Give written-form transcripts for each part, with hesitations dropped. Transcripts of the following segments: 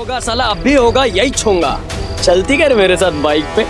होगा साला, अब भी होगा, यही छूंगा। चलती कर मेरे साथ बाइक पे।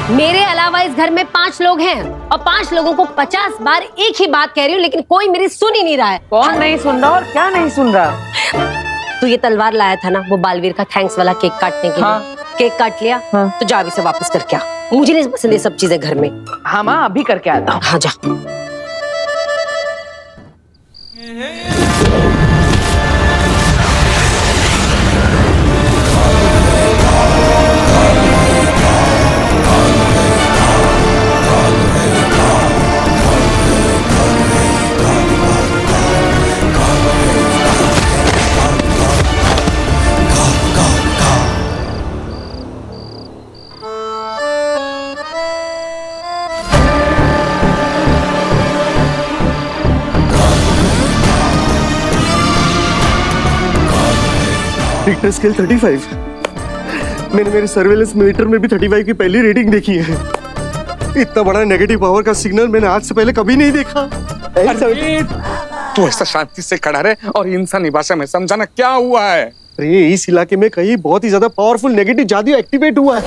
मेरे अलावा इस घर में 5 लोग हैं और 5 लोगों को 50 बार एक ही बात कह रही हूँ, लेकिन कोई मेरी सुन ही नहीं रहा है। कौन नहीं सुन रहा और क्या नहीं सुन रहा? तू ये तलवार लाया था ना वो बालवीर का थैंक्स वाला केक काटने के हाँ। लिए, केक काट लिया। हाँ। तो जा अभी से वापस करके आ, मुझे नहीं पसंद ये सब चीजें घर में। हाँ माँ, अभी करके आता हूँ। हाँ जा। Richter scale 35। मैंने मेरे सर्वेलेंस मीटर में भी 35 की पहली रीडिंग देखी है। इतना बड़ा नेगेटिव पावर का सिग्नल मैंने आज से पहले कभी नहीं देखा। तू ऐसा शांति से खड़ा रहे और इंसानी भाषा में समझाना क्या हुआ है। अरे इस इलाके में कहीं बहुत ही ज्यादा पावरफुल नेगेटिव जादू एक्टिवेट हुआ है,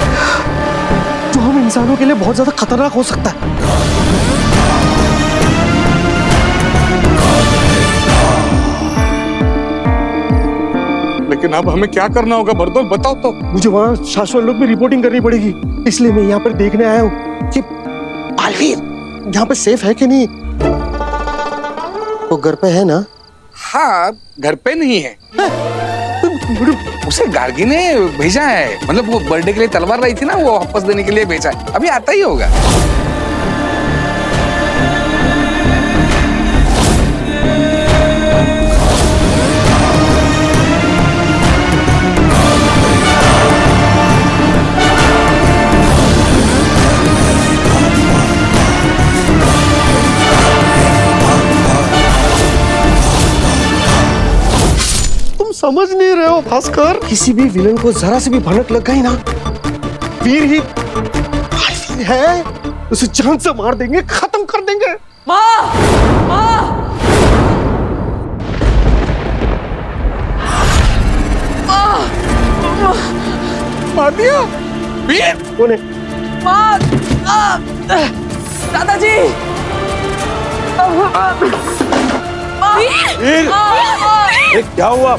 जो हम इंसानों के लिए बहुत ज्यादा खतरनाक हो सकता है। लेकिन अब हमें क्या करना होगा बरदौल, बताओ तो। मुझे वहाँ शाश्वत लोग में रिपोर्टिंग करनी पड़ेगी, इसलिए मैं यहाँ पर देखने आया हूँ कि बालवीर यहाँ पे सेफ है कि नहीं। वो घर पे है ना? हाँ, घर पे नहीं है। उसे गार्गी ने भेजा है, मतलब वो बर्थडे के लिए तलवार लाई थी ना, वो वापस देने के लिए भेजा है। अभी आता ही होगा। समझ नहीं रहे हो भास्कर, किसी भी विलन को जरा से भी भनक लग गई ना, वीर ही बालवीर है, उसे जान से मार देंगे, खत्म कर देंगे। माँ, माँ, मार दिया वीर। कौन है? माँ, दादाजी। वीर, क्या हुआ?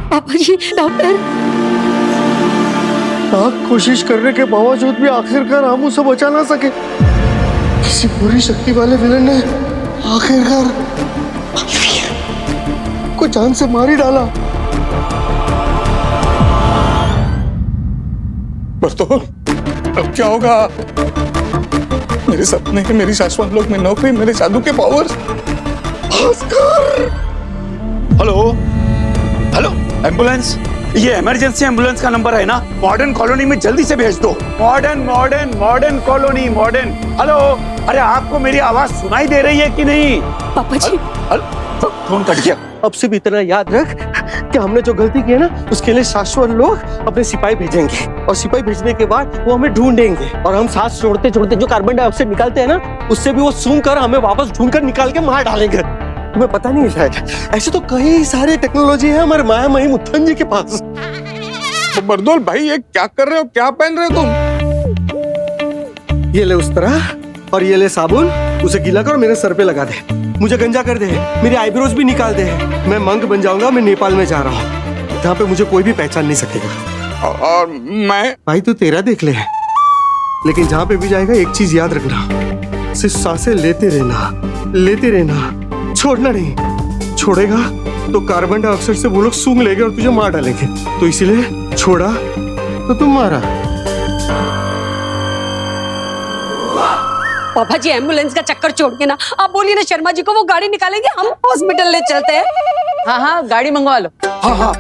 पापा जी, डॉक्टर। लाख कोशिश करने के बावजूद भी आखिरकार हम उसे बचा ना सके। किसी पूरी शक्ति वाले विलन ने आखिरकार बालवीर को जान से मार ही डाला। बरदौल, अब क्या होगा? मेरे सपने के, मेरी शाश्वत लोक में नौकरी, मेरे जादू के powers. Bhaskar! Hello hello, ambulance, ये इमरजेंसी एम्बुलेंस का नंबर है ना? मॉडर्न कॉलोनी में जल्दी से भेज दो। Modern colony, modern. हेलो, अरे आपको मेरी आवाज सुनाई दे रही है कि नहीं? पापा जी, फोन कट गया। अब से भी इतना याद रख कि हमने जो गलती की है ना, उसके लिए शाश्वत लोग अपने सिपाही भेजेंगे, और सिपाही भेजने के बाद वो हमें ढूंढेंगे, और हम सांस छोड़ते छोड़ते जो कार्बन डाइऑक्साइड निकालते हैं ना, उससे भी वो सूंघ कर हमें वापस ढूंढ कर निकाल के मार डालेंगे। तुम्हें पता नहीं है, ऐसे तो कई सारे टेक्नोलॉजी है हमारे माया मही मुत्थन जी के पास। तो बरदौल भाई, ये क्या कर रहे हो? क्या पहन रहे हो तुम? ये ले उस तरह, और ये ले साबुन, उसे गीला कर और मेरे सर पे लगा दे। मुझे गंजा कर दे, मेरे आईब्रोज भी निकाल दे। मैं मंक बन जाऊंगा। मैं नेपाल में जा रहा हूँ, जहाँ पे मुझे कोई भी पहचान नहीं सकेगा। और मैं? भाई तू तेरा देख ले, लेकिन जहाँ पे भी जाएगा एक चीज याद रखना, सिर्फ सांसें लेते रहना, छोड़ना नहीं। छोड़ेगा तो कार्बन डाइऑक्साइड से वो लोग सूंघ लेंगे और तुझे मार डालेंगे। तो इसीलिए छोड़ा तो तुम मारा। पापा जी एम्बुलेंस का चक्कर छोड़ के ना आप बोलिए ना शर्मा जी को, वो गाड़ी निकालेंगे, हम हॉस्पिटल ले चलते हैं। हाँ हाँ गाड़ी मंगवा लो। हाँ।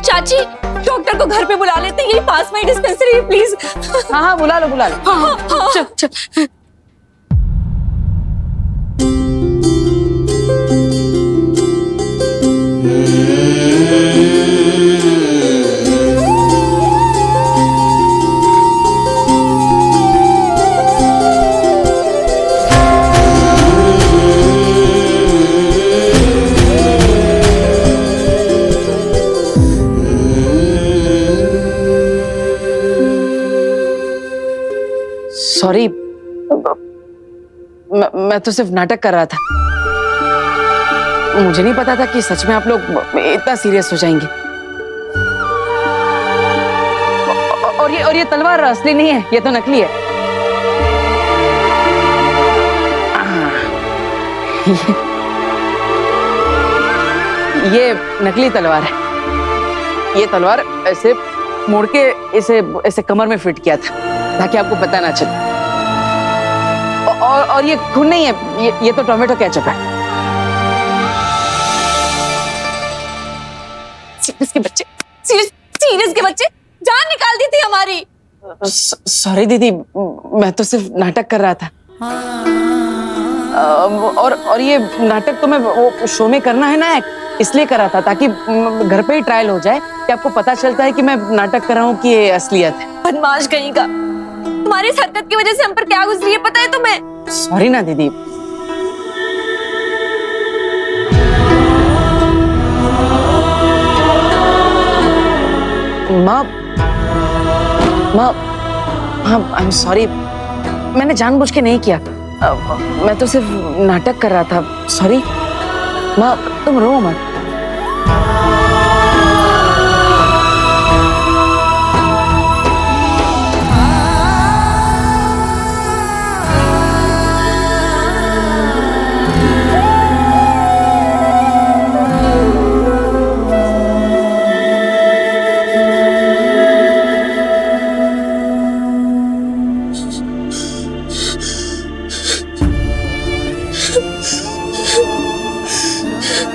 चाची डॉक्टर को घर पे बुला लेते हैं, यही पास में डिस्पेंसरी है, प्लीज। हाँ बुला लो। चल चल। सॉरी, मैं तो सिर्फ नाटक कर रहा था। मुझे नहीं पता था कि सच में आप लोग इतना सीरियस हो जाएंगे। और ये तलवार असली नहीं है, ये तो नकली है। ये नकली तलवार है। ये तलवार ऐसे मोड़ के इसे कमर में फिट किया था ताकि आपको पता ना चले। और ये खून नहीं है, ये तो टोमेटो केचप है। सीरियस के बच्चे, सीरियस के बच्चे, जान निकाल दी थी हमारी। सॉरी दीदी, मैं तो सिर्फ नाटक कर रहा था। और ये नाटक तो मैं वो शो में करना है ना, इसलिए कर रहा था ताकि घर पे ही ट्रायल हो जाए कि आपको पता चलता है कि मैं नाटक कर रहा हूँ कि ये असलियत है। बदमाश कहीं का, तुम्हारी इस हरकत की वजह से हम पर क्या गुजरी है पता है तुम्हें? सॉरी ना दीदी। माँ आई एम सॉरी, मैंने जानबूझ के नहीं किया। मैं तो सिर्फ नाटक कर रहा था। सॉरी माँ, तुम रो मत।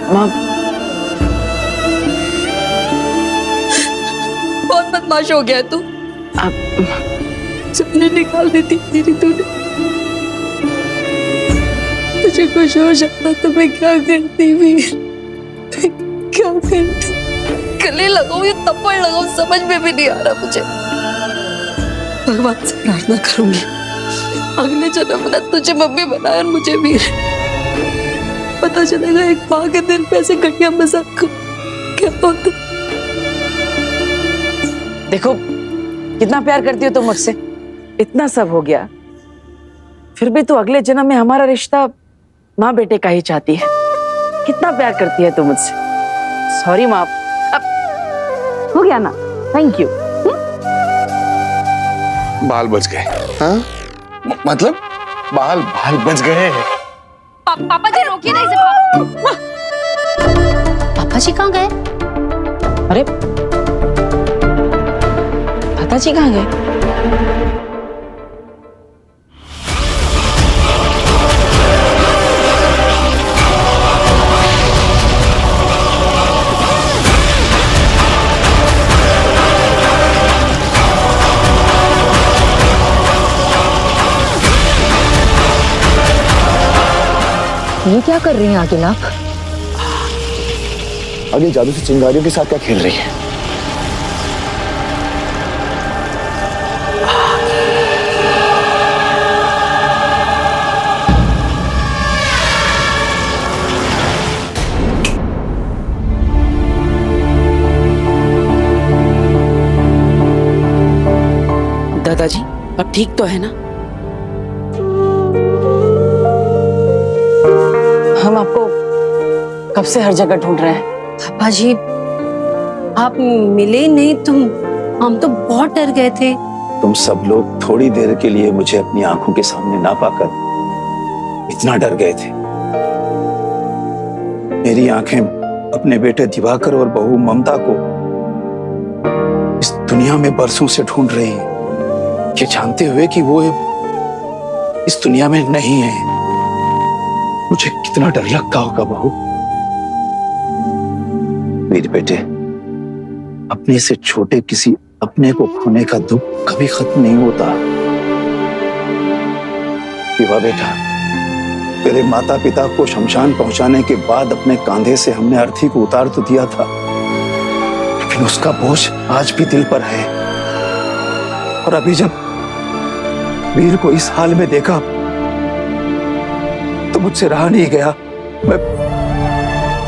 माँ बहुत बदमाश हो गया तू। आप सपने निकाल देती मेरी तूने। तुझे कुछ हो जाता तो मैं क्या करती वीर, क्या करती? गले लगाऊं या थप्पड़ लगाऊं समझ में भी नहीं आ रहा मुझे। भगवान से प्रार्थना करूंगी अगले जन्म में तुझे मम्मी बनाए और मुझे वीर। पता चलेगा एक माँ के दिल पे ऐसे घटिया मजाक क्या होता। देखो कितना प्यार करती हो तुम मुझसे, इतना सब हो गया फिर भी तो अगले जन्म में हमारा रिश्ता माँ बेटे का ही चाहती है। कितना प्यार करती है तू मुझसे। सॉरी माँ, अब हो गया ना, थैंक यू। बाल बच गए। हाँ? मतलब बाल बच गए। पापा जी रोकिए ना इसे। पापा जी कहाँ गए? अरे दादाजी कहाँ गए? ये क्या कर रही हैं आगे आप? आगे जादू से चिंगारियों के साथ क्या खेल रही है? दादाजी अब ठीक तो है ना? हम आपको कब से हर जगह ढूंढ रहे हैं। पापा जी, आप मिले ही नहीं तो हम तो बहुत डर गए थे। तुम सब लोग थोड़ी देर के लिए मुझे अपनी आंखों के सामने ना पाकर इतना डर गए थे। मेरी आंखें अपने बेटे दिवाकर और बहू ममता को इस दुनिया में बरसों से ढूंढ रही हैं, ये जानते हुए कि वो इस दुनिया में नहीं है। मुझे कितना डर लगता होगा बहू। मेरे बेटे, अपने से छोटे किसी अपने को खोने का दुख कभी खत्म नहीं होता। शिवा बेटा, तेरे माता पिता को शमशान पहुंचाने के बाद अपने कांधे से हमने अर्थी को उतार तो दिया था, लेकिन उसका बोझ आज भी दिल पर है। और अभी जब वीर को इस हाल में देखा तो मुझसे रहा नहीं गया। मैं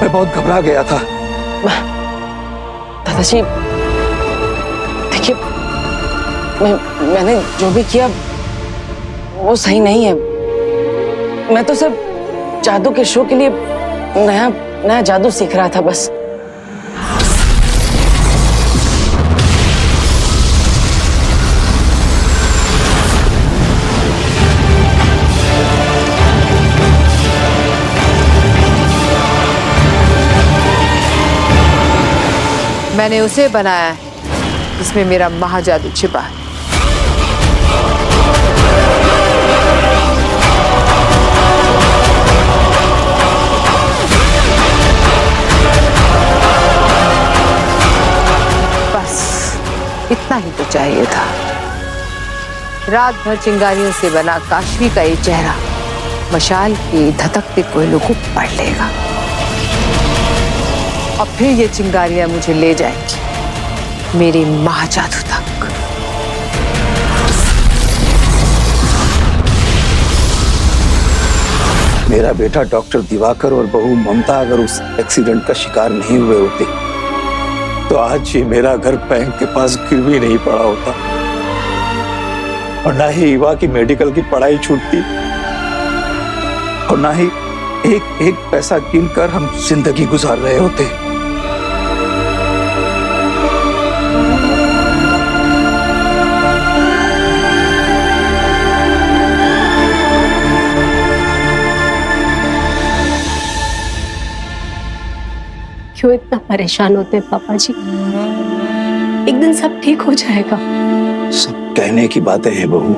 बहुत घबरा गया था। दादाजी, देखिए, मैंने जो भी किया वो सही नहीं है। मैं तो सिर्फ जादू के शो के लिए नया जादू सीख रहा था बस। मैंने उसे बनाया है जिसमें मेरा महाजादू छिपा है। बस इतना ही तो चाहिए था। रात भर चिंगारियों से बना काशवी का ये चेहरा मशाल की धधकते कोयलों को पढ़ लेगा और फिर ये चिंगारियां मुझे ले जाएंगी मेरे महाजादू तक। मेरा बेटा डॉक्टर दिवाकर और बहू ममता अगर उस एक्सीडेंट का शिकार नहीं हुए होते तो आज ये मेरा घर बैंक के पास गिर भी नहीं पड़ा होता और ना ही ईवा की मेडिकल की पढ़ाई छूटती और ना ही एक एक पैसा गिनकर हम जिंदगी गुजार रहे होते। क्यों इतना परेशान होते हैं पापा जी? एक दिन सब ठीक हो जाएगा। सब कहने की बातें हैं बहू।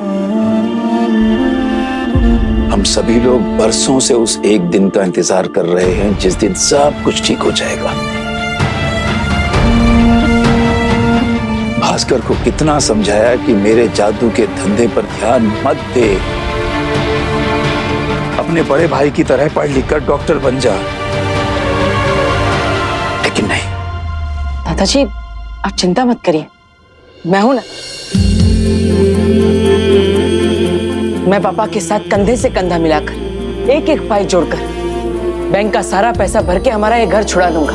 हम सभी लोग बरसों से उस एक दिन का इंतजार कर रहे हैं जिस दिन सब कुछ ठीक हो जाएगा। भास्कर को कितना समझाया कि मेरे जादू के धंधे पर ध्यान मत दे, अपने बड़े भाई की तरह पढ़ लिख कर डॉक्टर बन जा, लेकिन नहीं। दादाजी, आप चिंता मत करिए, मैं हूं ना। मैं पापा के साथ कंधे से कंधा मिलाकर एक एक पाई जोड़कर बैंक का सारा पैसा भर के हमारा ये घर छुड़ा दूंगा।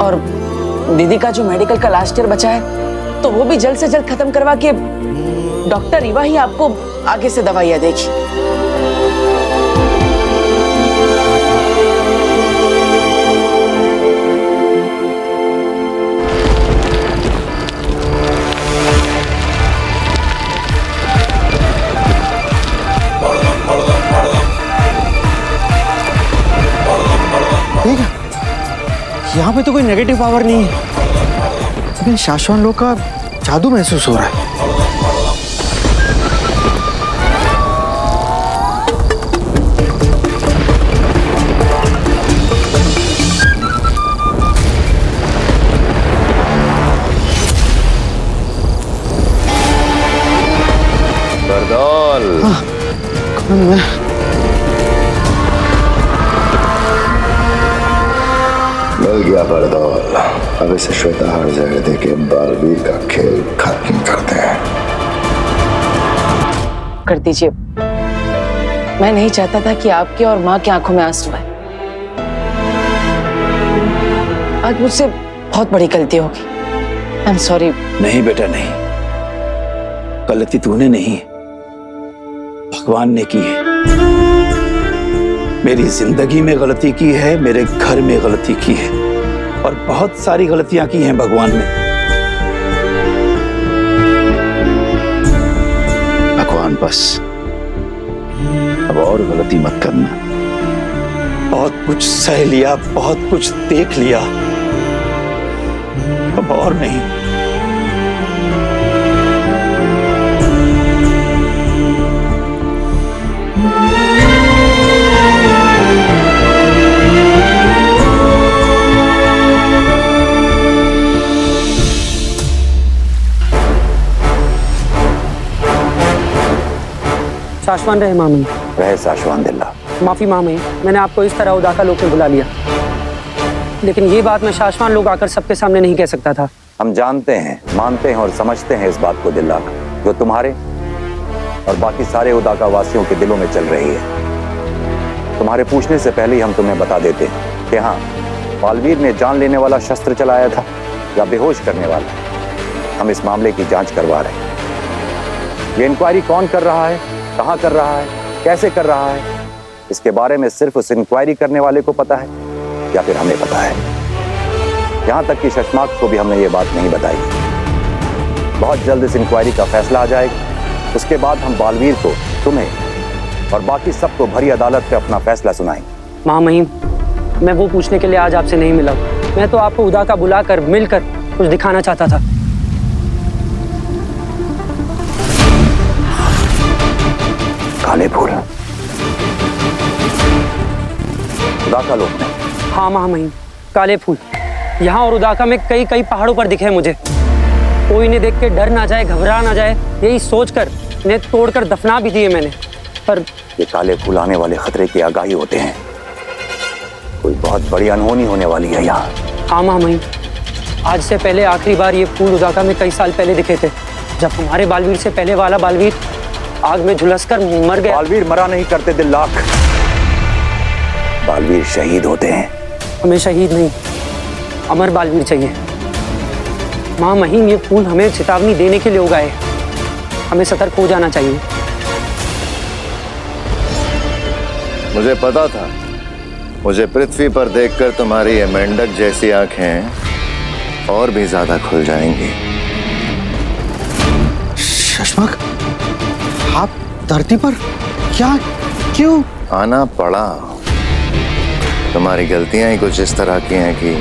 और दीदी का जो मेडिकल का लास्ट ईयर बचा है तो वो भी जल्द से जल्द खत्म करवा के डॉक्टर ईवा ही आपको आगे से दवाइयां देगी। यहाँ पे तो कोई नेगेटिव पावर नहीं है, लेकिन शाश्वत लोग का जादू महसूस हो रहा है। बरदौल। कौन मैं? मिल गया बरदौल। अब इसे श्वेता हर जगह देके बालवीर का खेल खत्म करते हैं। कर दीजिए, मैं नहीं चाहता था कि आपके और माँ की आंखों में आंसू आए। आज मुझसे बहुत बड़ी गलती होगी। I am sorry. नहीं बेटा नहीं, गलती तूने नहीं, भगवान ने की है। मेरी जिंदगी में गलती की है, मेरे घर में गलती की है, और बहुत सारी गलतियां की हैं भगवान ने। भगवान बस अब और गलती मत करना। बहुत कुछ सह लिया, बहुत कुछ देख लिया, अब और नहीं। शाश्वान रहे मामी। रहे साशवान दिल्ला। माफी मामी, मैंने आपको इस तरह उदाका लोग में बुला लिया, लेकिन ये बात मैं शाश्वान लोग आकर सबके सामने नहीं कह सकता था। हम जानते हैं, मानते हैं और समझते हैं इस बात को दिल्ला, जो तुम्हारे और बाकी सारे उदाका वासियों के दिलों में चल रही है। तुम्हारे पूछने से पहले ही हम तुम्हें बता देते हैं कि हाँ, बालवीर ने जान लेने वाला शस्त्र चलाया था या बेहोश करने वाला। हम इस मामले की जांच करवा रहे हैं। ये इंक्वायरी कौन कर रहा है, कहाँ कर रहा है, कैसे कर रहा है, इसके बारे में सिर्फ उस इंक्वायरी करने वाले को पता है या फिर हमें पता है। यहां तक कि शशमाक को भी हमने ये बात नहीं बताई। बहुत जल्द इस इंक्वायरी का फैसला आ जाएगा। उसके बाद हम बालवीर को, तुम्हें और बाकी सबको भरी अदालत में अपना फैसला सुनाएंगे। महामहिम, मैं वो पूछने के लिए आज आपसे नहीं मिला। मैं तो आपको उदाका बुलाकर मिलकर कुछ दिखाना चाहता था। काले फूल उदाका लोग में? हाँ महामहिम, काले फूल यहाँ और उदाका में कई कई पहाड़ों पर दिखे मुझे। कोई इन्हें देख के डर ना जाए, घबरा ना जाए, यही सोचकर इन्हें तोड़कर दफना भी दिए मैंने। पर ये काले फूल आने वाले खतरे की आगाही होते हैं। कोई बहुत बड़ी अनहोनी होने वाली है यहाँ। हाँ महामहिम, आज से पहले आखिरी बार ये फूल उदाका में कई साल पहले दिखे थे, जब हमारे बालवीर से पहले वाला बालवीर आग में झुलसकर मर गया। बालवीर मरा नहीं करते दिल्लाक, बालवीर शहीद होते हैं। हमें शहीद नहीं, अमर बालवीर चाहिए। महामहिम, ये फूल हमें चेतावनी देने के लिए उगाए। हमें सतर्क हो जाना चाहिए। मुझे पता था, मुझे पृथ्वी पर देखकर तुम्हारी ये मेंढक जैसी आंखें और भी ज्यादा खुल जाएंगी। शशमाक, आप धरती पर क्या, क्यों आना पड़ा? तुम्हारी गलतियां ही कुछ इस तरह की हैं कि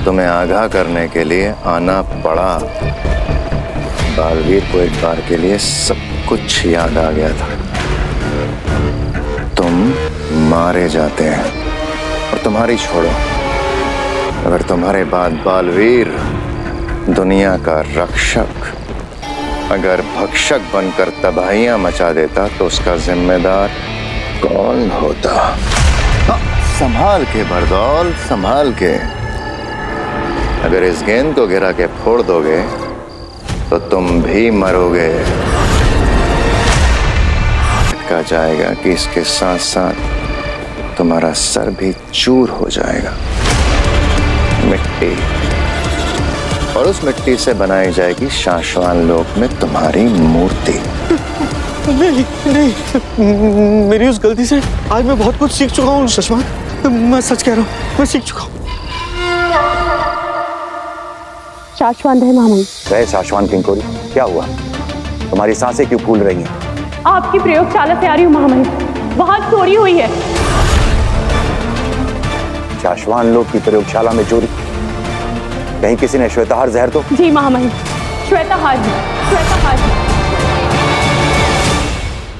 तुम्हें आगाह करने के लिए आना पड़ा। बालवीर को एक बार के लिए सब कुछ याद आ गया था। तुम मारे जाते हैं और तुम्हारी छोड़ो, अगर तुम्हारे बाद बालवीर दुनिया का रक्षक अगर भक्षक बनकर तबाहियां मचा देता तो उसका जिम्मेदार कौन होता? संभाल के बरदौल, संभाल के। अगर इस गेंद को गिरा के फोड़ दोगे तो तुम भी मरोगे। कहा जाएगा कि इसके साथ साथ तुम्हारा सर भी चूर हो जाएगा। मिट्टी, और उस मिट्टी से बनाई जाएगी शाश्वान लोक में तुम्हारी मूर्ति। नहीं नहीं, मेरी उस गलती से आज मैं बहुत कुछ सीख चुका हूँ शशमाक। मैं सच कह रहा हूँ, मैं सीख चुका हूँ। शाश्वान रहे महामहिम। रहे शाश्वान किंकोरी, क्या हुआ? तुम्हारी सांसें क्यों फूल रही हैं? आपकी प्रयोगशाला से आ रही हूँ महामहिम, वहां चोरी हुई है। शाश्वान लोग की प्रयोगशाला में चोरी? कहीं किसी ने श्वेताहार जहर तो? जी महामहिम, श्वेताहार, श्वेताहार।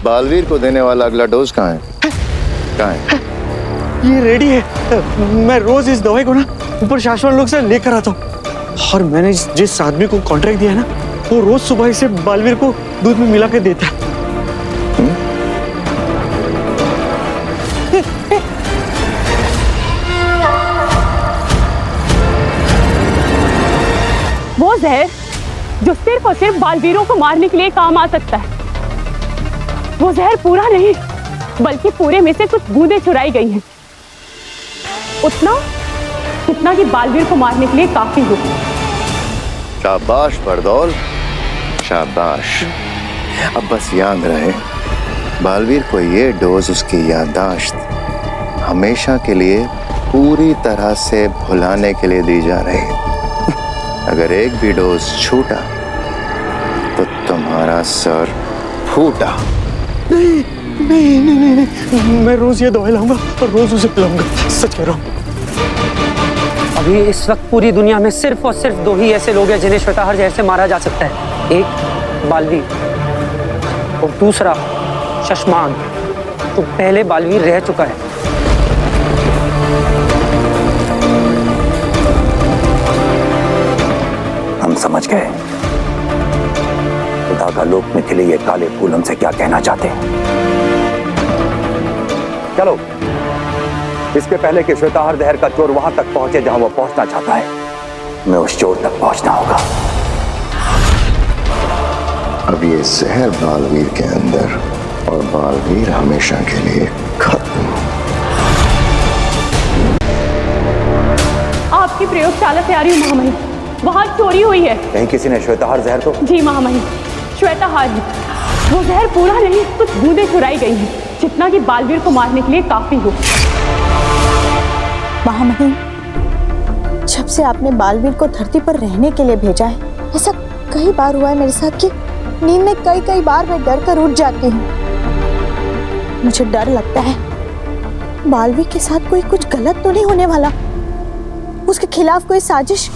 बालवीर को देने वाला अगला डोज कहाँ है? कहाँ है? ये रेडी है। मैं रोज इस दवाई को ना ऊपर शाश्वान लोग से लेकर आता हूँ, और मैंने जिस आदमी को कॉन्ट्रैक्ट दिया है ना, वो रोज सुबह इसे बालवीर को दूध में मिला के देता है। वो जहर जो सिर्फ और सिर्फ बालवीरों को मारने के लिए काम आ सकता है, वो जहर पूरा नहीं बल्कि पूरे में से कुछ बूंदें चुराई गई हैं, उतना जितना कि बालवीर को मारने के लिए काफी हो। शाबाश बरदौल, शाबाश। अब बस याद रहे बालवीर को ये डोज उसकी याददाश्त हमेशा के लिए पूरी तरह से भुलाने के लिए दी जा रही है। अगर एक भी डोज छूटा तो तुम्हारा सर फूटा। नहीं नहीं नहीं नहीं, नहीं। मैं रोज ये दवाई लाऊंगा और रोज उसे पिलाऊंगा, सच कह रहा हूँ। अभी इस वक्त पूरी दुनिया में सिर्फ और सिर्फ 2 ही ऐसे लोग हैं जिन्हें श्वेताहार जहर से मारा जा सकता है। एक बालवीर और दूसरा शशमान, तो पहले बालवीर रह चुका है। हम समझ गए उदागा लोक में खिले ये काले फूल हमसे क्या कहना चाहते हैं। चलो, इसके पहले कि श्वेताहार जहर का चोर वहां तक पहुंचे जहां वो पहुंचना चाहता है, मैं उस चोर तक पहुंचना होगा। अब ये जहर बालवीर के अंदर और बालवीर हमेशा के लिए खत्म। आपकी प्रयोगशाला से आ रही हूँ महामहिम, वहाँ चोरी हुई है। कहीं किसी ने श्वेताहार जहर तो? जी महामहिम, श्वेताहार ही। वो जहर पूरा नहीं, कुछ बूंदें चुराई गई हैं, जितना कि बालवीर को मारने के लिए काफी हो। महामहिम, जब से आपने बालवीर को धरती पर रहने के लिए भेजा है, ऐसा कई बार हुआ है मेरे साथ कि नींद में कई बार मैं डर कर उठ जाती हूँ। मुझे डर लगता है बालवीर के साथ कोई कुछ गलत तो नहीं होने वाला, उसके खिलाफ कोई साजिश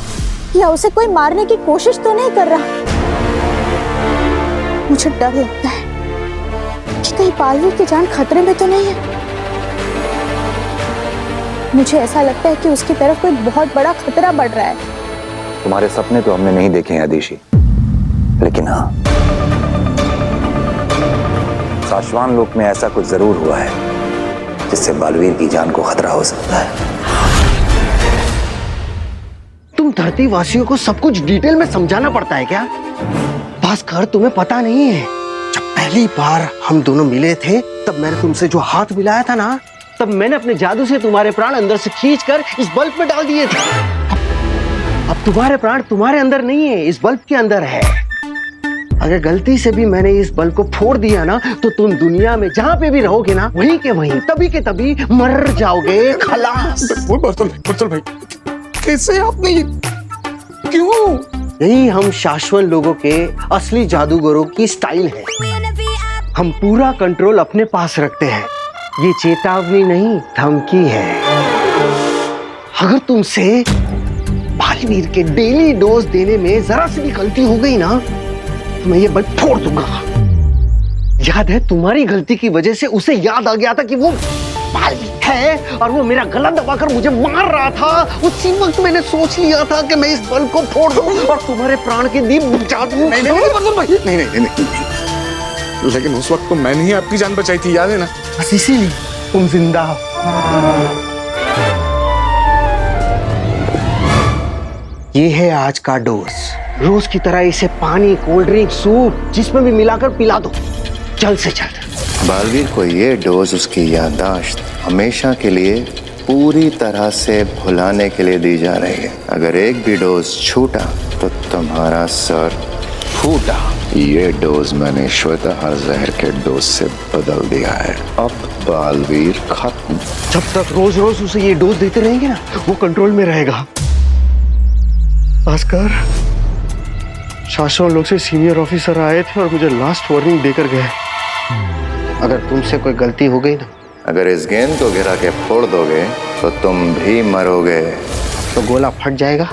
या उसे कोई मारने की कोशिश तो नहीं कर रहा। मुझे डर लगता है कि कहीं बालवीर की जान खतरे में तो नहीं है। मुझे ऐसा लगता है कि उसकी तरफ कोई बहुत बड़ा खतरा बढ़ रहा है। तुम्हारे सपने तो हमने नहीं देखे हैं आदिशी, लेकिन हाँ, शाश्वान लोक में ऐसा कुछ जरूर हुआ है जिससे बालवीर की जान को खतरा हो सकता है। तुम धरती वासियों को सब कुछ डिटेल में समझाना पड़ता है क्या? भास्कर, तुम्हें पता नहीं है, जब पहली बार हम दोनों मिले थे तब मैंने तुमसे जो हाथ मिलाया था ना, तब मैंने अपने जादू से तुम्हारे प्राण अंदर से खींचकर इस बल्ब में डाल दिए थे। अब तुम्हारे प्राण तुम्हारे अंदर नहीं है, इस बल्ब के अंदर है। अगर गलती से भी मैंने इस बल्ब को फोड़ दिया ना, तो तुम दुनिया में जहां पे भी रहोगे ना, वहीं के वहीं तभी के तभी मर जाओगे। खलास। बर्तुल भाई, कैसे आपने ये, क्यों? यही हम शाश्वत लोगों के असली जादूगरों की स्टाइल है। हम पूरा कंट्रोल अपने पास रखते हैं। ये चेतावनी नहीं, धमकी है। अगर तुमसे बालवीर के डेली डोज देने में जरा सी भी गलती हो गई ना, तो मैं ये बल्ब फोड़ दूंगा। याद है, तुम्हारी गलती की वजह से उसे याद आ गया था कि वो बालवीर है और वो मेरा गला दबाकर मुझे मार रहा था। उसी वक्त मैंने सोच लिया था कि मैं इस बल्ब को फोड़ दूं और तुम्हारे प्राण के दीप बुझा दूं। नहीं, लेकिन उस वक्त तो मैंने ही आपकी जान बचाई थी, याद है ना? बस इसीलिए तुम जिंदा हो। ये है आज का डोज। रोज की तरह इसे पानी, कोल्ड ड्रिंक, सूप जिसमें भी मिलाकर पिला दो, जल्द से जल्द। बालवीर को ये डोज उसकी याददाश्त हमेशा के लिए पूरी तरह से भुलाने के लिए दी जा रही है। अगर एक भी डोज छूटा तो तुम्हारा सर फूटा। ये डोज मैंने श्वेताहार जहर के डोज से बदल दिया है। अब बालवीर खत्म। जब तक रोज रोज उसे ये डोज देते रहेंगे ना, वो कंट्रोल में रहेगा। भास्कर, शाश्वत लोग से सीनियर ऑफिसर आए थे और मुझे लास्ट वार्निंग देकर गए। अगर तुमसे कोई गलती हो गई ना, अगर इस गेंद को गिरा के फोड़ दोगे तो तुम भी मरोगे। तो गोला फट जाएगा,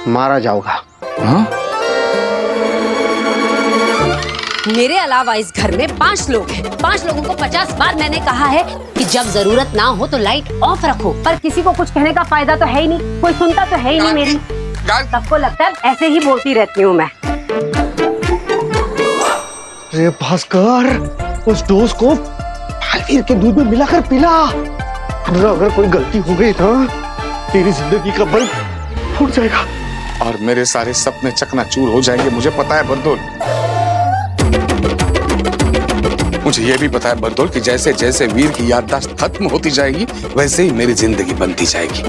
मारा जाओगा। हाँ? मेरे अलावा इस घर में 5 लोग हैं। 5 लोगों को 50 बार मैंने कहा है कि जब जरूरत ना हो तो लाइट ऑफ रखो, पर किसी को कुछ कहने का फायदा तो है ही नहीं, कोई सुनता तो है ही नहीं मेरी। सबको लगता है ऐसे ही बोलती रहती हूँ मैं। अरे भास्कर, उस डोज को बालवीर के दूध में मिलाकर पिला। अगर कोई गलती हो गई ना, तेरी जिंदगी का बल्ब फूट जाएगा और मेरे सारे सपने चकनाचूर हो जाएंगे। मुझे पता है बर्दुल, मुझे ये भी पता है बर्दुल कि जैसे जैसे वीर की याददाश्त खत्म होती जाएगी, वैसे ही मेरी जिंदगी बनती जाएगी।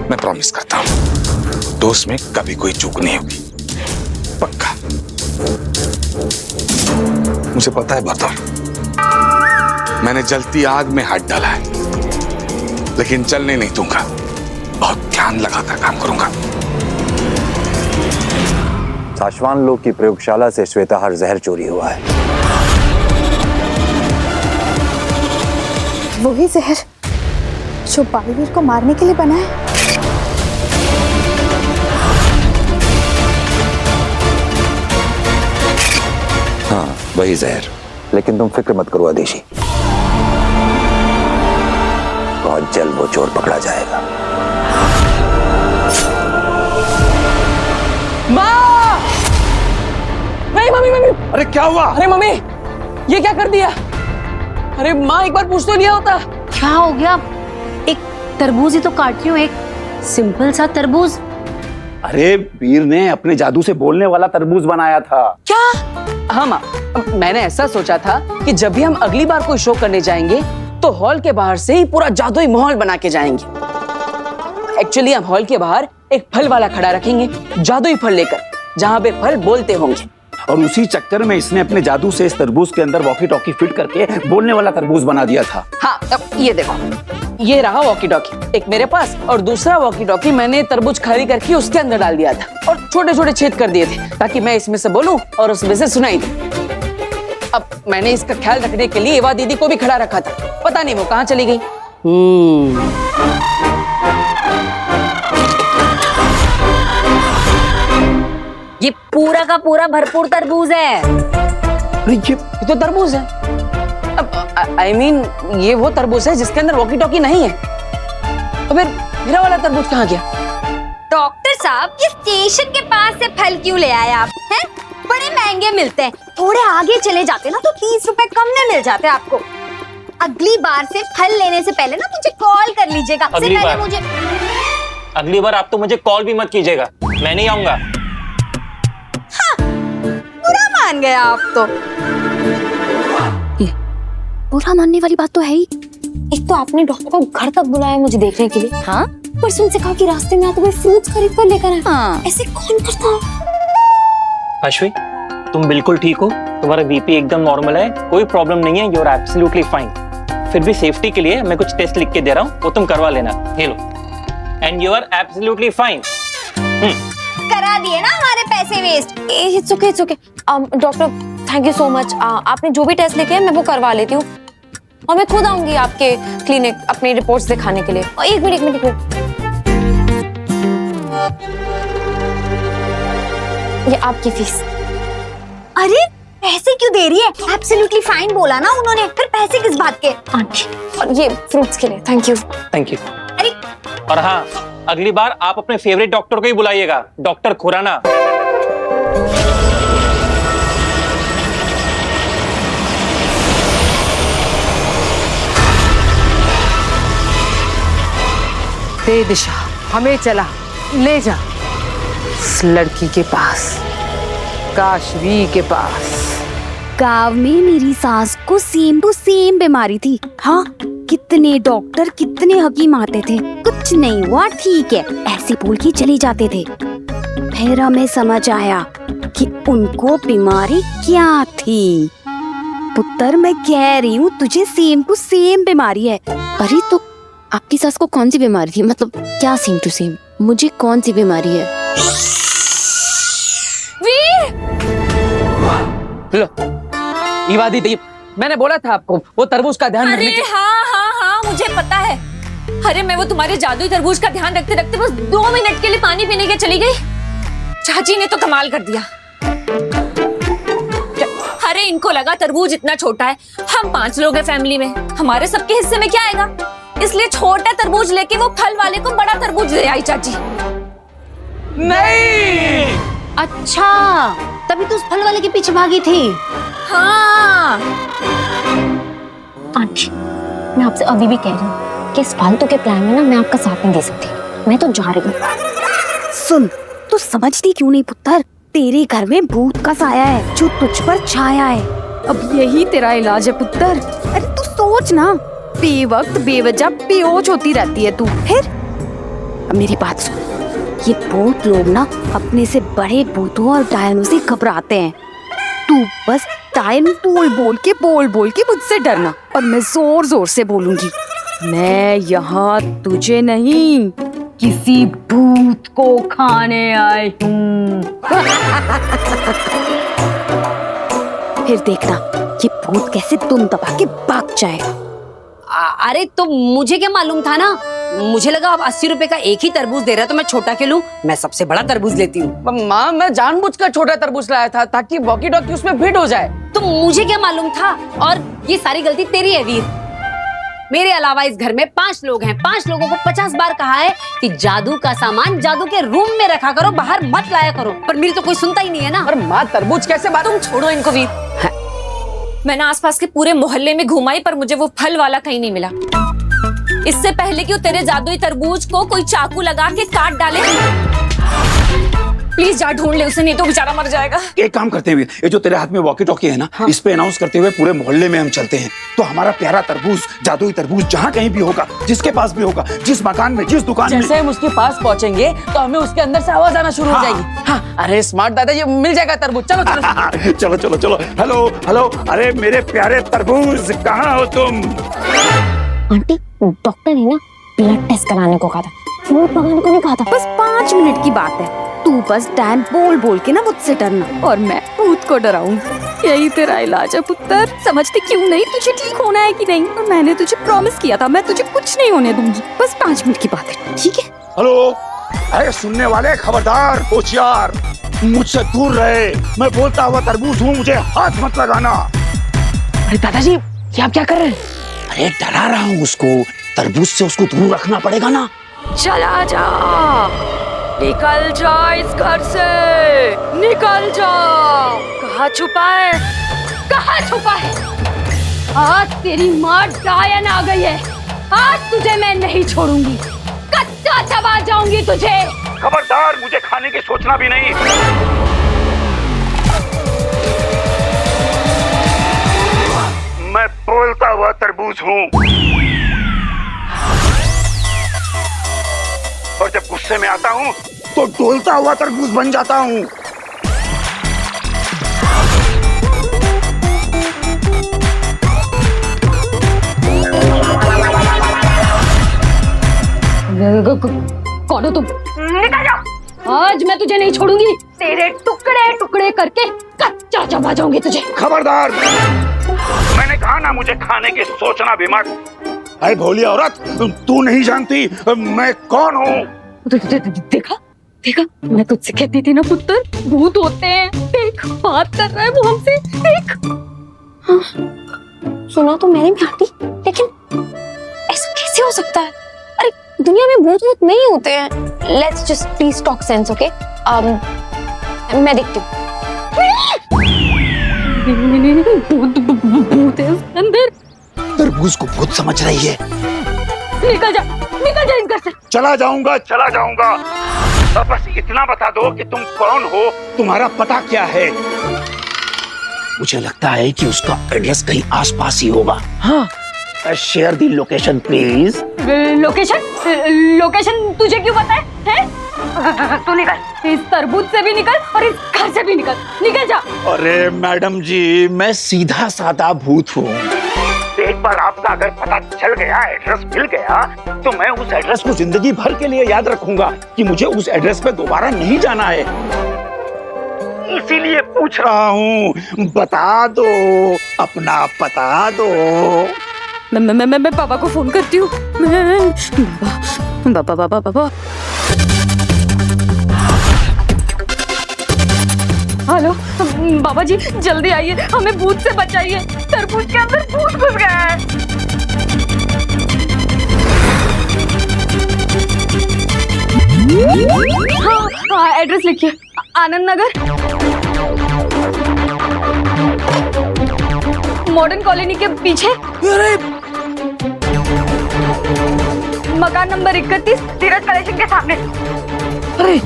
मैं प्रॉमिस करता हूं, दोस्त में कभी कोई चूक नहीं होगी, पक्का। मुझे पता है बर्दर, मैंने जलती आग में हाथ डाला है, लेकिन चलने नहीं दूंगा। बहुत ध्यान लगाकर काम करूंगा। साशवान लोग की प्रयोगशाला से श्वेताहार जहर चोरी हुआ है। वही जहर जो बालवीर को मारने के लिए बना है। हाँ, वही जहर। लेकिन तुम फिक्र मत करो आदेशी, बहुत जल्द वो चोर पकड़ा जाएगा। माँ! नहीं मम्मी मम्मी! अरे क्या हुआ? अरे मम्मी, ये क्या कर दिया? अरे माँ, एक बार पूछ तो लिया होता। क्या हो गया? एक तरबूज ही तो काट रही हूँ, एक सिंपल सा तरबूज। अरे वीर ने अपने जादू से बोलने वाला तरबूज बनाया था। क्या? हाँ माँ, मैंने ऐसा सोचा था कि जब भी हम अगली बार कोई शो करने जाएंगे तो हॉल के बाहर से ही पूरा जादुई माहौल बना के जाएंगे। एक्चुअली हम हॉल के बाहर एक फल वाला खड़ा रखेंगे, जादुई फल लेकर, जहाँ पे फल बोलते होंगे। और उसी चक्कर में इसने अपने जादू से इस तरबूज के अंदर वॉकी टॉकी फिट करके बोलने वाला तरबूज बना दिया था। हाँ, अब ये देखो, ये रहा वॉकी टॉकी एक मेरे पास, और दूसरा वॉकी टॉकी मैंने तरबूज खाली करके उसके अंदर डाल दिया था और छोटे छोटे छेद कर दिए थे ताकि मैं इसमें से बोलूं और उसमें से सुनाई दे। अब मैंने इसका ख्याल रखने के लिए एवा दीदी को भी खड़ा रखा था, पता नहीं वो कहाँ चली गई। ये पूरा का पूरा भरपूर तरबूज है। ये तो तरबूज है। अब I mean, ये वो तरबूज है जिसके अंदर वॉकी टॉकी नहीं है। तो फिर मेरा वाला तरबूज कहाँ गया? डॉक्टर साहब, ये स्टेशन के पास से फल क्यों ले आए आप? हैं? बड़े महंगे मिलते हैं, थोड़े आगे चले जाते ना तो 30 रुपए कम में मिल जाते आपको। अगली बार से फल लेने से पहले ना मुझे कॉल कर लीजिएगा। अगली बार आप तो मुझे कॉल भी मत कीजिएगा, मैं नहीं आऊंगा। हाँ, बुरा मान गया आप तो। बुरा मानने वाली बात तो है ही। एक तो आपने डॉक्टर को घर तक बुलाया मुझे देखने के लिए। हाँ, पर उनसे कहा कि रास्ते में आते हुए फ्रूट्स खरीद कर लेकर आए। हाँ। ऐसे कौन करता? अश्विन, तुम बिल्कुल ठीक हो, तुम्हारा बीपी एकदम नॉर्मल है, कोई प्रॉब्लम नहीं है, यू आर एब्सोल्युटली फाइन। फिर भी सेफ्टी के लिए मैं कुछ टेस्ट लिख के दे रहा हूँ, वो तुम करवा लेना। ये लो, and you are absolutely fine. करा दिए ना हमारे पैसे waste. It's okay, it's okay. Doctor, thank you so much. आपने जो भी टेस्ट लिखे हैं मैं वो करवा लेती हूँ, और मैं खुद आऊंगी आपके क्लिनिक अपनी रिपोर्ट्स दिखाने के लिए। एक मिनट। ये आपकी फीस। अरे पैसे क्यों दे रही है? एब्सोल्युटली फाइन बोला ना उन्होंने, फिर पैसे किस बात के? और ये फ्रूट्स के लिए थैंक यू। Thank you. अरे, और हाँ, अगली बार आप अपने फेवरेट डॉक्टर को ही बुलाइएगा, डॉक्टर खुराना। दे दिशा, हमें चला, ले जा इस लड़की के पास, काशवी के पास। गांव में मेरी सास को सेम टू सेम बीमारी थी। हाँ, कितने डॉक्टर कितने हकीम आते थे, कुछ नहीं हुआ, ठीक है, ऐसे बोल के चले जाते थे। फिर हमें समझ आया कि उनको बीमारी क्या थी। पुत्र, मैं कह रही हूँ तुझे सेम टू सेम बीमारी है। अरे तो आपकी सास को कौन सी बीमारी थी? मतलब क्या सेम टू सेम? मुझे कौन सी बीमारी है? लो, ईवा दीदी, मैंने बोला था आपको वो तरबूज का ध्यान रखने के। हाँ, मुझे पता है। अरे मैं वो तुम्हारे जादुई तरबूज का ध्यान रखते रखते बस 2 मिनट के लिए पानी पीने के चली गई। चाची ने तो कमाल कर दिया। अरे इनको लगा तरबूज इतना छोटा है, हम 5 लोग हैं फैमिली में, हमारे सबके हिस्से में क्या आएगा, इसलिए छोटा तरबूज लेके वो फल वाले को बड़ा तरबूज दे आई चाची। नहीं, अच्छा, तभी तो उस फल वाले के पीछे भागी थी। हाँ आंटी, मैं आपसे अभी भी कह रही हूँ कि इस फालतू के प्लान में ना मैं आपका साथ नहीं दे सकती। मैं तो जा रही हूँ। सुन, तू समझती क्यों नहीं पुत्र? तेरे घर में भूत का साया है जो तुझ पर छाया है। अब यही तेरा इलाज है पुत्र। अरे तू सोच ना, बेवक्त बेवजह बेहोश होती रहती है तू। फिर अब मेरी बात सुन, ये भूत लोग ना अपने से बड़े भूतों और डायनों से घबराते हैं। तू बस टाइम बोल बोल के मुझसे डरना, और मैं जोर जोर से बोलूंगी, मैं यहाँ तुझे नहीं किसी भूत को खाने आई हूँ। फिर देखना ये भूत कैसे तुम दबा के भाग जाएगा। अरे तो मुझे क्या मालूम था ना, मुझे लगा अब 80 रुपए का एक ही तरबूज दे रहा है तो मैं छोटा क्यों लूं, मैं सबसे बड़ा तरबूज लेती हूँ। माँ मैं जानबूझकर छोटा तरबूज लाया था ताकि वॉकी टॉकी उसमें फिट हो जाए। तो मुझे क्या मालूम था, और ये सारी गलती तेरी है वीर। मेरे अलावा इस घर में 5 लोग हैं, 5 लोगों को 50 बार कहा है कि जादू का सामान जादू के रूम में रखा करो, बाहर मत लाया करो, पर मेरी तो कोई सुनता ही नहीं है ना। और माँ तरबूज कैसे बात। तुम छोड़ो इनको वीर। मैंने आसपास के पूरे मोहल्ले में घुमाई पर मुझे वो फल वाला कहीं नहीं मिला। इससे पहले कि वो तेरे जादुई तरबूज को कोई चाकू लगा के काट डाले, प्लीज जा ढूंढ ले उसे, नहीं तो बेचारा मर जाएगा। एक काम करते हैं, ये जो तेरे हाथ में वॉकी टॉकी है ना, हाँ। इस पे अनाउंस करते हुए पूरे मोहल्ले में हम चलते हैं, तो हमारा प्यारा तरबूज, जादुई तरबूज जहाँ कहीं भी होगा, जिसके पास भी होगा, जिस मकान में, जिस दुकान में, जैसे हम उसके पास पहुँचेंगे तो हमें उसके अंदर से आवाज आना शुरू हो जाएगी। हाँ, अरे स्मार्ट दादा, ये मिल जाएगा तरबूज, चलो चलो चलो चलो चलो। हेलो हेलो, अरे मेरे प्यारे तरबूज, कहाँ हो तुम? आंटी डॉक्टर ने ना ब्लड टेस्ट कराने को कहा था, फूड पकाने को नहीं कहा था। बस 5 मिनट की बात है, तू बस डैन बोल के ना मुझसे डरना, और मैं भूत को डराऊंगी। यही तेरा इलाज है पुत्र। समझती क्यों नहीं, तुझे ठीक होना है कि नहीं, और मैंने तुझे प्रॉमिस किया था मैं तुझे कुछ नहीं होने दूंगी। बस 5 मिनट की बात है, ठीक है? हेलो, अरे सुनने वाले खबरदार, होशियार, मुझसे दूर रहे। मैं बोलता हुआ तरबूज हूँ, मुझे हाथ मत लगाना। अरे दादाजी ये आप क्या कर रहे हैं? अरे डरा रहा हूँ उसको, तरबूज से उसको दूर रखना पड़ेगा ना। चला जा, निकल जा इस घर से, निकल जा। कहाँ छुपा है, कहाँ छुपा है? आज तेरी माँ डायन आ गई है, आज तुझे मैं नहीं छोड़ूंगी, कच्चा चबा जाऊंगी तुझे। खबरदार, मुझे खाने की सोचना भी नहीं। मैं बोलता हुआ तरबूज हूँ, और जब गुस्से में आता हूँ तो डोलता हुआ तरबूज बन जाता हूँ। कौन हो तुम? निकल जाओ, आज मैं तुझे नहीं छोड़ूंगी, तेरे टुकड़े टुकड़े करके कच्चा चबा जाऊंगी तुझे। खबरदार, मैंने कहा ना मुझे खाने की सोचना भी मत। अरे भोली औरत, तू नहीं जानती मैं कौन हूँ। देखा देखा, मैं तुझसे कहती थी ना पुत्र, भूत होते हैं। देख बात कर रहा है वो हमसे, देख। हाँ, सुना तो मैंने भी आंटी, लेकिन ऐसा कैसे हो सकता है? अरे दुनिया में भूत वूत नहीं होते हैं। Let's just please talk sense, okay? मैं देखती हूँ। भूत है उसके अंदर। तरबूज को भूत समझ रही है। निकल जा इस घर से। चला जाऊंगा। अब बस इतना बता दो कि तुम कौन हो, तुम्हारा पता क्या है। मुझे लगता है कि उसका एड्रेस कहीं आसपास ही होगा। हाँ, share the location please. Location तुझे क्यों पता है? तू निकल, इस तरबूज से भी निकल और इस घर से भी निकल जा। अरे मैडम जी, मैं सीधा साधा भूत हूँ। एक बार आपका अगर पता चल गया, एड्रेस मिल गया, तो मैं उस एड्रेस को जिंदगी भर के लिए याद रखूंगा कि मुझे उस एड्रेस पे दोबारा नहीं जाना है। इसीलिए पूछ रहा हूँ, बता दो, अपना पता दो। मैं पापा को फोन करती हूँ। बाबा। हेलो बाबा जी, जल्दी आइए, हमें भूत से बचाइए, तरबूज के अंदर भूत घुस गया है। हाँ, एड्रेस लिखिए, आनंद नगर, मॉडर्न कॉलोनी के पीछे, मकान नंबर 31, धीरज कलेक्शन के सामने। अरे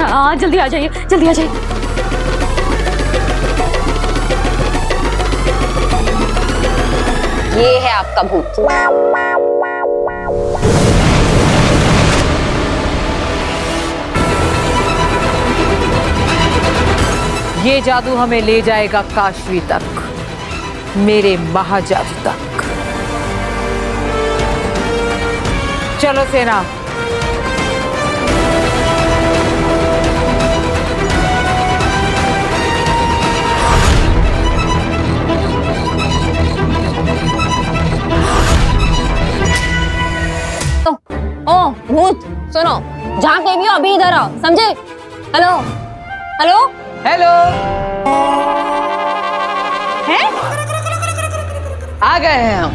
हाँ, जल्दी आ जाइए। ये है आपका भूत। ये जादू हमें ले जाएगा काशवी तक, मेरे महाजादू तक। चलो सेना। ओ भूत सुनो, जहाँ कहीं भी हो अभी इधर आओ, समझे? हेलो हेलो हेलो, है? आ गए हैं हम।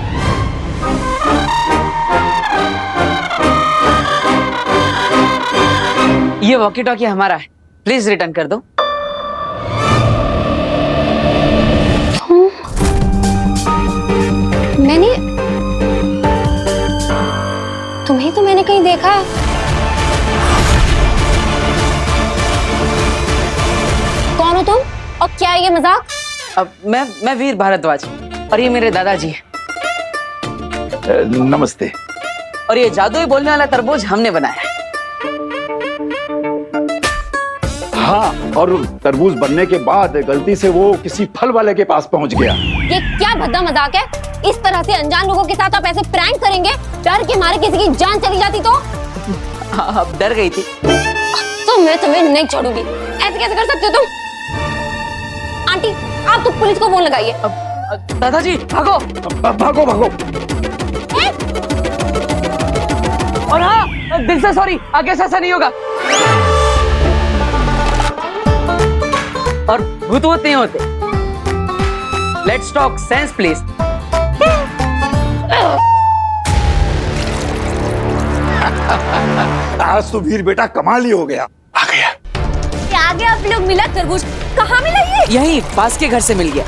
ये वॉकी टॉकी हमारा है, प्लीज रिटर्न कर दो। तुम्हें तो मैंने कहीं देखा है। कौन हो तुम और क्या है ये मजाक? अब मैं वीर भारद्वाज और ये मेरे दादाजी हैं। नमस्ते। और ये जादुई बोलने वाला तरबूज हमने बनाया है। हाँ, और तरबूज बनने के बाद गलती से वो किसी फल वाले के पास पहुंच गया। ये क्या भद्दा मजाक है? इस तरह से अनजान लोगों के साथ आप ऐसे प्रैंक करेंगे? डर के मारे किसी की जान चली जाती तो? अब डर गई थी तो मैं तुम्हें नहीं छोड़ूंगी। ऐसे कैसे कर सकते हो तुम? आंटी, आप तो पुलिस को फोन लगाइए। दादाजी भागो भागो भागो। और हाँ, दिल से सॉरी, आगे से ऐसा नहीं होगा। और भूत नहीं होते। Let's talk sense please. आज तो वीर बेटा कमाल ही हो गया। आ गया। क्या आगे आप लोग मिला तरबूज? कहाँ मिला ये? यहीं पास के घर से मिल गया।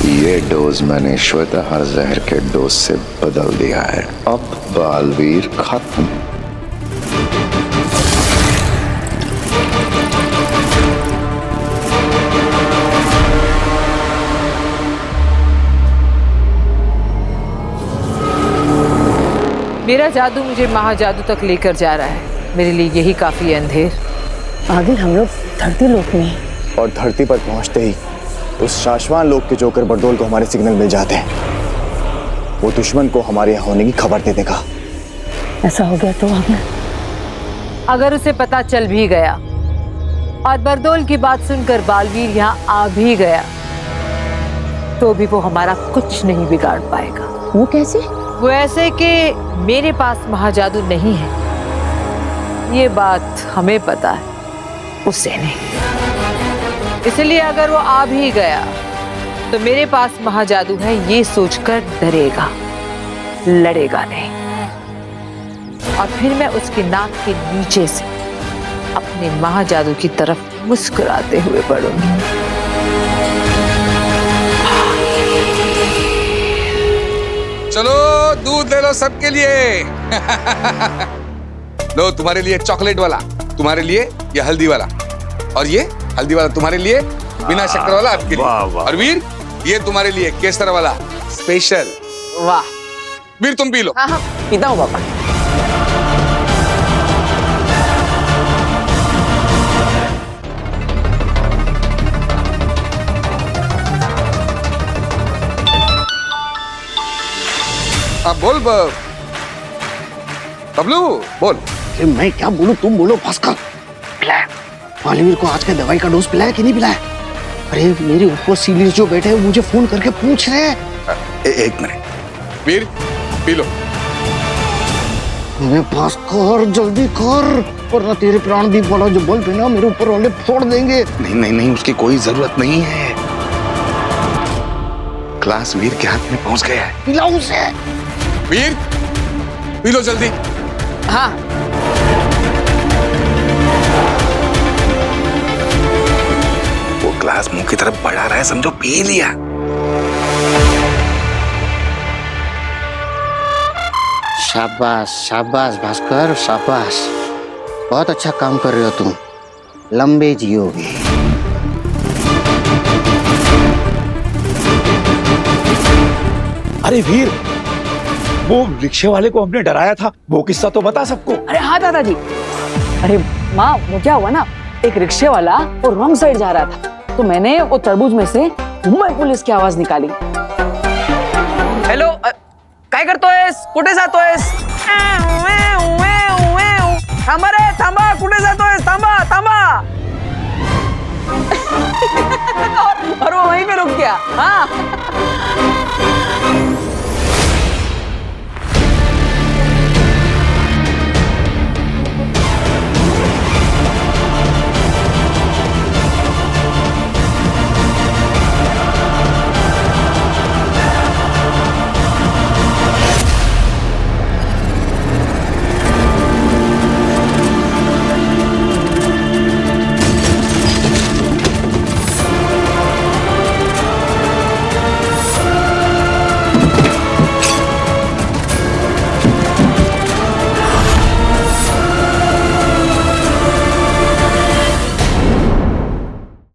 ये डोज मैंने श्वेताहार जहर के डोज से बदल दिया है। अब बालवीर खत्म। मेरा जादू मुझे महाजादू तक लेकर जा रहा है। मेरे लिए यही काफी है अंधेर। आगे हम लोग धरती लोक में हैं। और धरती पर पहुंचते ही उस शाश्वान लोक के जोकर बरदोल को हमारे सिग्नल मिल जाते हैं। वो दुश्मन को हमारे यहाँ होने की खबर दे देगा। ऐसा हो गया तो हमें, अगर उसे पता चल भी गया और बरदोल की बात सुनकर बालवीर यहाँ आ भी गया तो भी वो हमारा कुछ नहीं बिगाड़ पाएगा। वो कैसे? वो ऐसे कि मेरे पास महाजादू नहीं है, ये बात हमें पता है, उसे नहीं। इसलिए अगर वो आ भी गया तो मेरे पास महाजादू है ये सोचकर डरेगा, लड़ेगा नहीं। और फिर मैं उसकी नाक के नीचे से अपने महाजादू की तरफ मुस्कुराते हुए बढ़ूंगी। चलो दूध ले लो सबके लिए। लो तुम्हारे लिए चॉकलेट वाला, तुम्हारे लिए ये हल्दी वाला, और ये हल्दी वाला तुम्हारे लिए बिना शक्कर वाला आपके लिए। और वीर ये तुम्हारे लिए केसर वाला स्पेशल। वाह वीर तुम पी लो। हाँ हाँ पीता हूँ पापा। अब बोल बबलू बोल। मैं क्या बोलूं, तुम बोलो। भास्कर पिलाया बालवीर को आज के दवाई का डोज पिलाया कि नहीं पिलाया? अरे मेरे ऊपर सीनियर जो बैठे हैं मुझे फोन करके पूछ रहे हैं। एक मिनट वीर पी लो। भास्कर जल्दी कर, वरना तेरे प्राणदीप वाला जो बल्ब है ना मेरे ऊपर वाले फोड़ देंगे। नहीं नहीं नहीं, उसकी कोई जरूरत नहीं है। क्लास वीर के हाथ में पहुंच गया है। पिलाओ उसे। वीर पी लो जल्दी। हाँ वो ग्लास मुंह की तरफ बढ़ा रहा है, समझो पी लिया। शाबाश शाबाश भास्कर शाबाश, बहुत अच्छा काम कर रहे हो तुम। लंबे जियोगे। अरे वीर, वो रिक्शे वाले को हमने डराया था, वो किस्सा तो बता सबको। अरे हाँ दादाजी, अरे माँ, वो क्या हुआ ना, एक रिक्शे वाला वो रॉन्ग साइड जा रहा था, तो मैंने वो तरबूज में से मुंबई पुलिस की आवाज निकाली। हेलो, काय करतोयस? कुठे जातोयस? थांबा रे, थांबा, कुठे जातोयस? थांबा, थांबा। और वो वहीं पे रुक गया। हाँ